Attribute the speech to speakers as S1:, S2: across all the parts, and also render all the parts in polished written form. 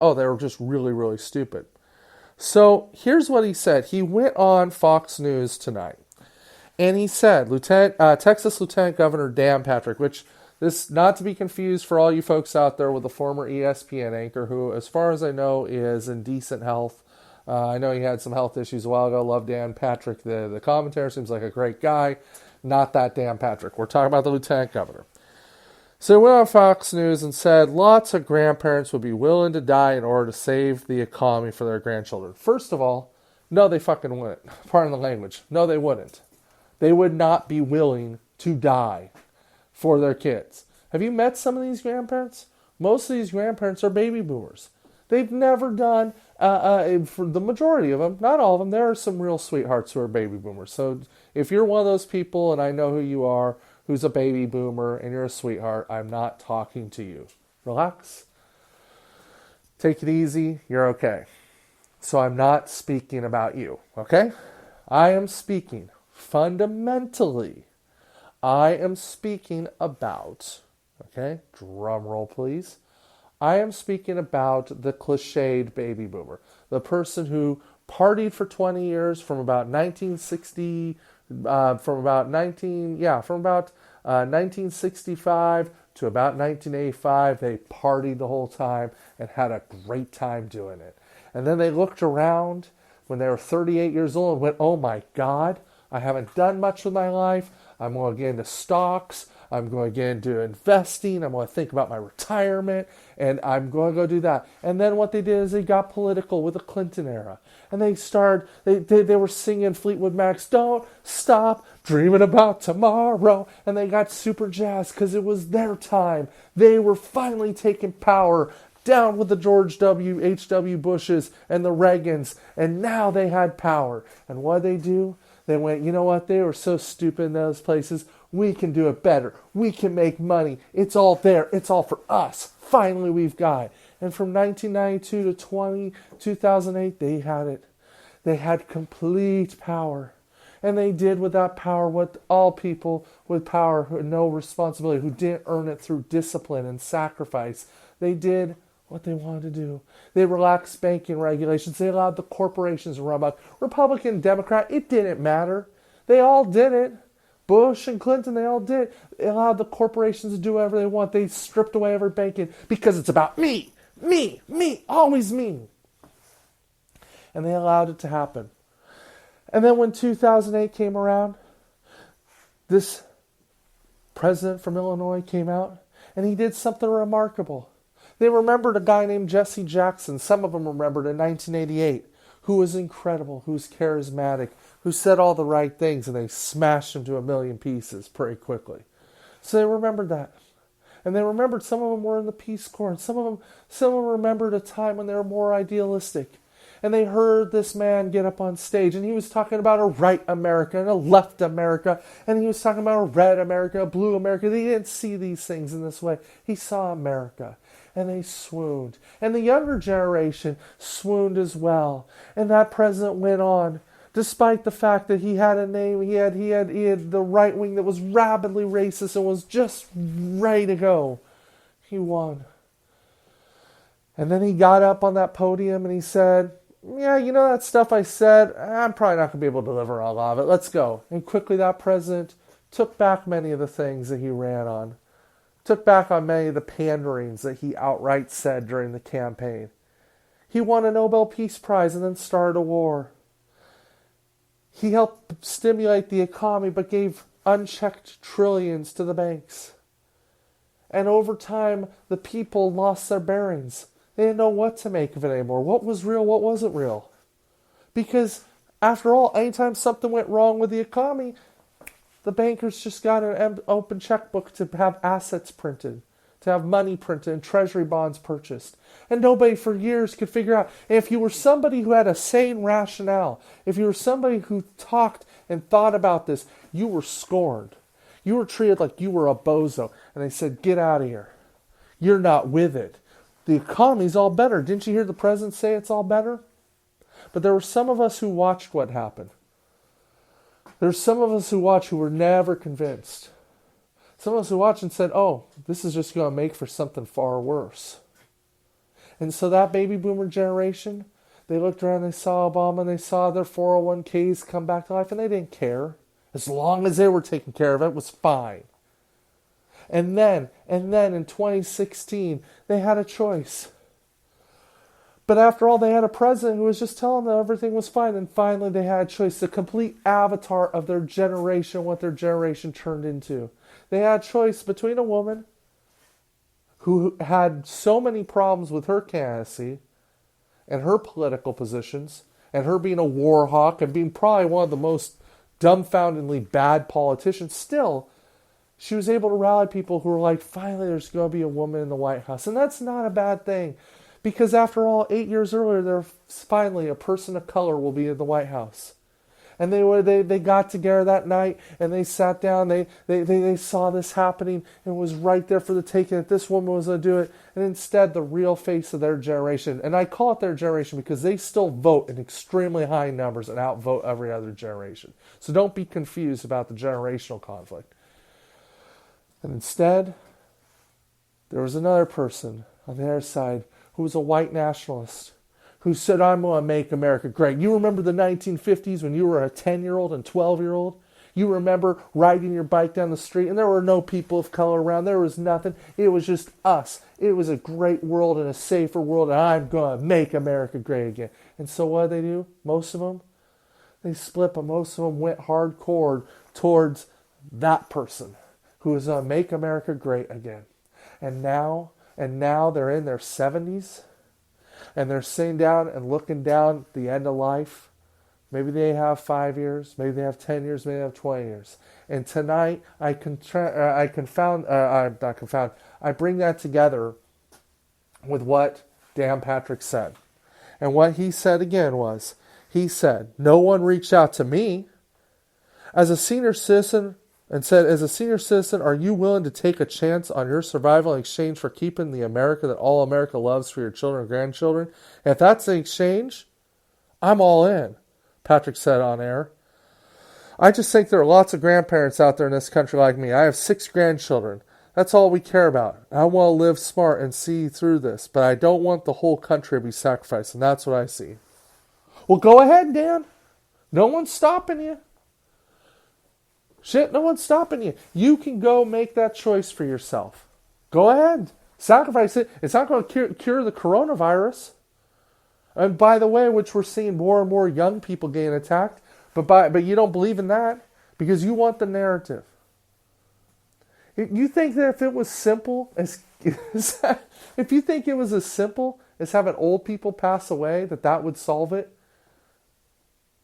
S1: Oh, they were just really, really stupid. So here's what he said. He went on Fox News tonight, and he said, Texas Lieutenant Governor Dan Patrick, which this not to be confused for all you folks out there with the former ESPN anchor, who, as far as I know, is in decent health. I know he had some health issues a while ago. Love Dan Patrick. The commentator seems like a great guy. Not that Dan Patrick. We're talking about the Lieutenant Governor. So he went on Fox News and said lots of grandparents would be willing to die in order to save the economy for their grandchildren. First of all, no, they fucking wouldn't. Pardon the language. No, they wouldn't. They would not be willing to die for their kids. Have you met some of these grandparents? Most of these grandparents are baby boomers. They've never done, for the majority of them, not all of them, there are some real sweethearts who are baby boomers. So if you're one of those people, and I know who you are, who's a baby boomer, and you're a sweetheart, I'm not talking to you. Relax. Take it easy. You're okay. So I'm not speaking about you, okay? I am speaking fundamentally. I am speaking about, okay, drum roll please. I am speaking about the cliched baby boomer. The person who partied for 20 years from about 1960, from about 1965 to about 1985. They partied the whole time and had a great time doing it. And then they looked around when they were 38 years old and went, oh my God, I haven't done much with my life. I'm going to get into stocks. I'm going to get into investing. I'm going to think about my retirement. And I'm going to go do that. And then what they did is they got political with the Clinton era. And they were singing Fleetwood Mac's Don't Stop Dreaming About Tomorrow. And they got super jazzed because it was their time. They were finally taking power. Down with the George H.W. Bushes and the Reagans. And now they had power. And what did they do? They went, you know what? They were so stupid in those places. We can do it better. We can make money. It's all there. It's all for us. Finally, we've got it. And from 1992 to 2008, they had it. They had complete power. And they did with that power what all people with power who had no responsibility, who didn't earn it through discipline and sacrifice. They did what they wanted to do. They relaxed banking regulations. They allowed the corporations to run amok. Republican, Democrat, it didn't matter. They all did it. Bush and Clinton, they all did it. They allowed the corporations to do whatever they want. They stripped away every banking because it's about me, always me. And they allowed it to happen. And then when 2008 came around, this president from Illinois came out and he did something remarkable. They remembered a guy named Jesse Jackson. Some of them remembered in 1988, who was incredible, who was charismatic, who said all the right things, and they smashed him to a million pieces pretty quickly. So they remembered that. And they remembered some of them were in the Peace Corps, and some of them remembered a time when they were more idealistic. And they heard this man get up on stage, and he was talking about a right America and a left America, and he was talking about a red America, a blue America. They didn't see these things in this way. He saw America, and they swooned. And the younger generation swooned as well. And that president went on, despite the fact that he had a name, he had the right wing that was rabidly racist and was just ready to go. He won. And then he got up on that podium and he said, yeah, you know that stuff I said? I'm probably not going to be able to deliver a lot of it. Let's go. And quickly that president took back many of the things that he ran on. Took back on many of the panderings that he outright said during the campaign. He won a Nobel Peace Prize and then started a war. He helped stimulate the economy but gave unchecked trillions to the banks. And over time, the people lost their bearings. They didn't know what to make of it anymore. What was real, what wasn't real. Because, after all, anytime something went wrong with the economy, the bankers just got an open checkbook to have assets printed, to have money printed and treasury bonds purchased. And nobody for years could figure out. And if you were somebody who had a sane rationale, if you were somebody who talked and thought about this, you were scorned. You were treated like you were a bozo. And they said, get out of here. You're not with it. The economy's all better. Didn't you hear the president say it's all better? But there were some of us who watched what happened. There's some of us who watched who were never convinced. Some of us who watched and said, oh, this is just going to make for something far worse. And so that baby boomer generation, they looked around, they saw Obama, and they saw their 401ks come back to life, and they didn't care. As long as they were taken care of, it was fine. And then in 2016, they had a choice. But after all, they had a president who was just telling them everything was fine. And finally, they had a choice. The complete avatar of their generation, what their generation turned into. They had a choice between a woman who had so many problems with her candidacy and her political positions, and her being a war hawk and being probably one of the most dumbfoundingly bad politicians. Still, she was able to rally people who were like, finally, there's going to be a woman in the White House. And that's not a bad thing. Because after all, 8 years earlier, there finally a person of color will be in the White House. And they got together that night, and they sat down, they saw this happening, and it was right there for the taking that this woman was going to do it. And instead, the real face of their generation, and I call it their generation because they still vote in extremely high numbers and outvote every other generation. So don't be confused about the generational conflict. And instead, there was another person on the other side who was a white nationalist who said, I'm going to make America great. You remember the 1950s when you were a 10-year-old and 12-year-old? You remember riding your bike down the street and there were no people of color around. There was nothing. It was just us. It was a great world and a safer world, and I'm going to make America great again. And so what did they do? Most of them? They split, but most of them went hardcore towards that person who was going to make America great again. And now they're in their 70s, and they're sitting down and looking down at the end of life. Maybe they have 5 years, maybe they have 10 years, maybe they have 20 years. And tonight, I bring that together with what Dan Patrick said. And what he said again was, he said, no one reached out to me as a senior citizen and said, as a senior citizen, are you willing to take a chance on your survival in exchange for keeping the America that all America loves for your children and grandchildren? And if that's the exchange, I'm all in, Patrick said on air. I just think there are lots of grandparents out there in this country like me. I have 6 grandchildren. That's all we care about. I want to live smart and see through this, but I don't want the whole country to be sacrificed, and that's what I see. Well, go ahead, Dan. No one's stopping you. Shit, no one's stopping you. You can go make that choice for yourself. Go ahead. Sacrifice it. It's not going to cure the coronavirus. And by the way, which we're seeing more and more young people getting attacked, but you don't believe in that because you want the narrative. You think that if it was simple as if you think it was as simple as having old people pass away, that would solve it?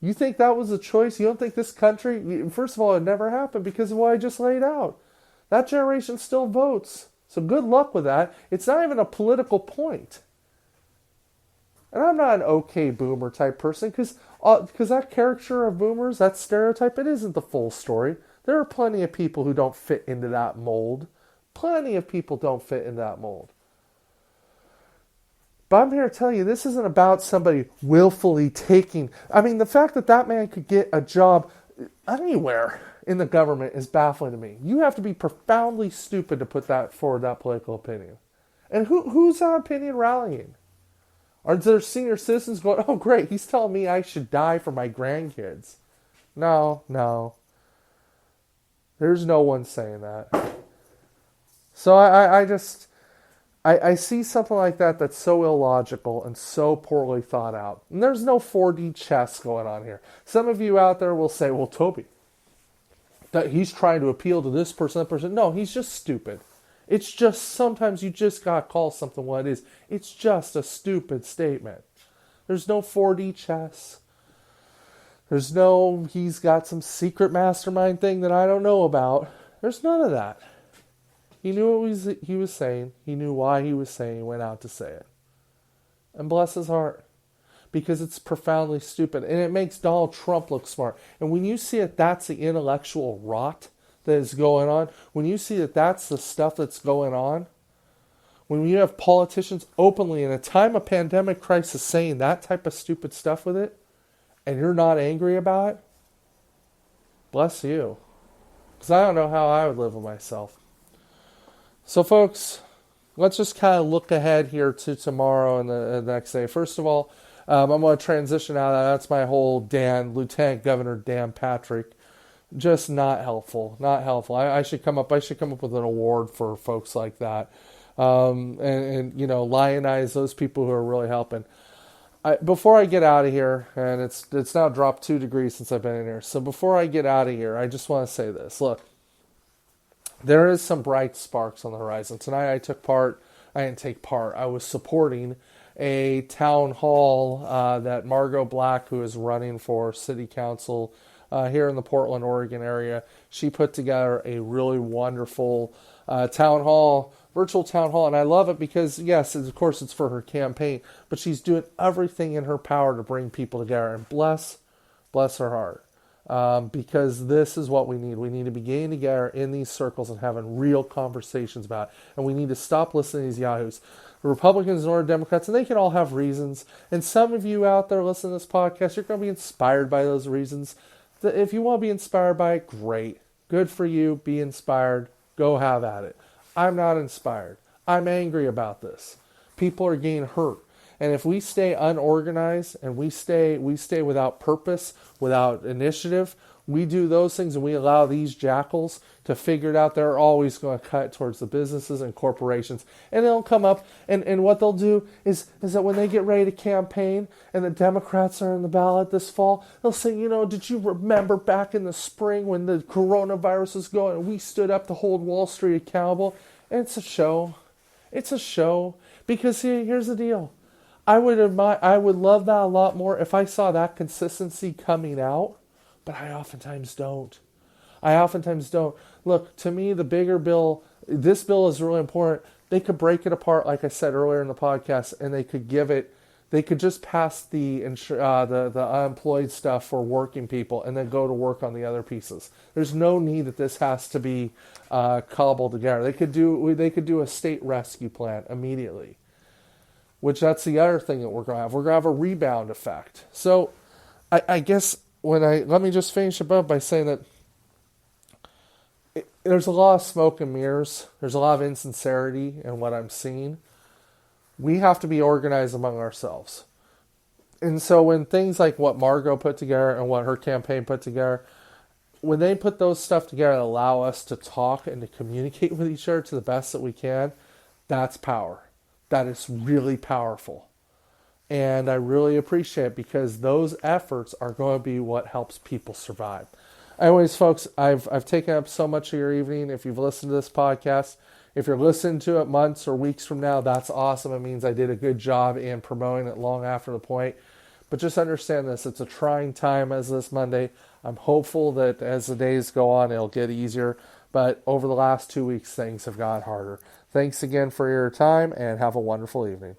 S1: You think that was a choice? You don't think this country, first of all, it never happened because of what I just laid out. That generation still votes. So good luck with that. It's not even a political point. And I'm not an okay boomer type person because that caricature of boomers, that stereotype, it isn't the full story. There are plenty of people who don't fit into that mold. Plenty of people don't fit in that mold. But I'm here to tell you, this isn't about somebody willfully taking... I mean, the fact that man could get a job anywhere in the government is baffling to me. You have to be profoundly stupid to put that forward, that political opinion. And who's that opinion rallying? Are there senior citizens going, oh great, he's telling me I should die for my grandkids? No. There's no one saying that. So I see something like that that's so illogical and so poorly thought out. And there's no 4D chess going on here. Some of you out there will say, well, Toby, that he's trying to appeal to this person, that person. No, he's just stupid. It's just sometimes you just got to call something what it is. It's just a stupid statement. There's no 4D chess. There's no he's got some secret mastermind thing that I don't know about. There's none of that. He knew what he was saying. He knew why he was saying. He went out to say it. And bless his heart. Because it's profoundly stupid. And it makes Donald Trump look smart. And when you see it, that's the intellectual rot that is going on. When you see that that's the stuff that's going on. When you have politicians openly in a time of pandemic crisis saying that type of stupid stuff with it. And you're not angry about it. Bless you. Because I don't know how I would live with myself. So folks, let's just kind of look ahead here to tomorrow and the next day. First of all, I'm going to transition out of that. That's my whole Lieutenant Governor Dan Patrick. Just not helpful. Not helpful. I should come up. I should come up with an award for folks like that, and lionize those people who are really helping. Before I get out of here, and it's now dropped 2 degrees since I've been in here. So before I get out of here, I just want to say this. Look, there is some bright sparks on the horizon. Tonight I didn't take part. I was supporting a town hall that Margot Black, who is running for city council here in the Portland, Oregon area, she put together a really wonderful virtual town hall. And I love it because, yes, of course it's for her campaign, but she's doing everything in her power to bring people together. And bless her heart. Because this is what we need. We need to be getting together in these circles and having real conversations about it. And we need to stop listening to these yahoos. The Republicans or Democrats, and they can all have reasons. And some of you out there listening to this podcast, you're going to be inspired by those reasons. If you want to be inspired by it, great. Good for you. Be inspired. Go have at it. I'm not inspired. I'm angry about this. People are getting hurt. And if we stay unorganized and we stay without purpose, without initiative, we do those things and we allow these jackals to figure it out, they're always going to cut towards the businesses and corporations. And they'll come up and what they'll do is that when they get ready to campaign and the Democrats are in the ballot this fall, they'll say, did you remember back in the spring when the coronavirus was going and we stood up to hold Wall Street accountable? And it's a show. It's a show. Because here's the deal. I would love that a lot more if I saw that consistency coming out, but I oftentimes don't. Look, to me, the bigger bill, this bill is really important. They could break it apart, like I said earlier in the podcast, and they could just pass the unemployed stuff for working people and then go to work on the other pieces. There's no need that this has to be cobbled together. They could do a state rescue plan immediately. Which that's the other thing that we're going to have. We're going to have a rebound effect. So I guess let me just finish up by saying that there's a lot of smoke and mirrors. There's a lot of insincerity in what I'm seeing. We have to be organized among ourselves. And so when things like what Margot put together and what her campaign put together, when they put those stuff together and allow us to talk and to communicate with each other to the best that we can, that's power. That is really powerful. And I really appreciate it because those efforts are going to be what helps people survive. Anyways, folks, I've taken up so much of your evening. If you've listened to this podcast, if you're listening to it months or weeks from now, that's awesome. It means I did a good job in promoting it long after the point. But just understand this. It's a trying time as this Monday. I'm hopeful that as the days go on, it'll get easier. But over the last 2 weeks, things have got harder. Thanks again for your time, and have a wonderful evening.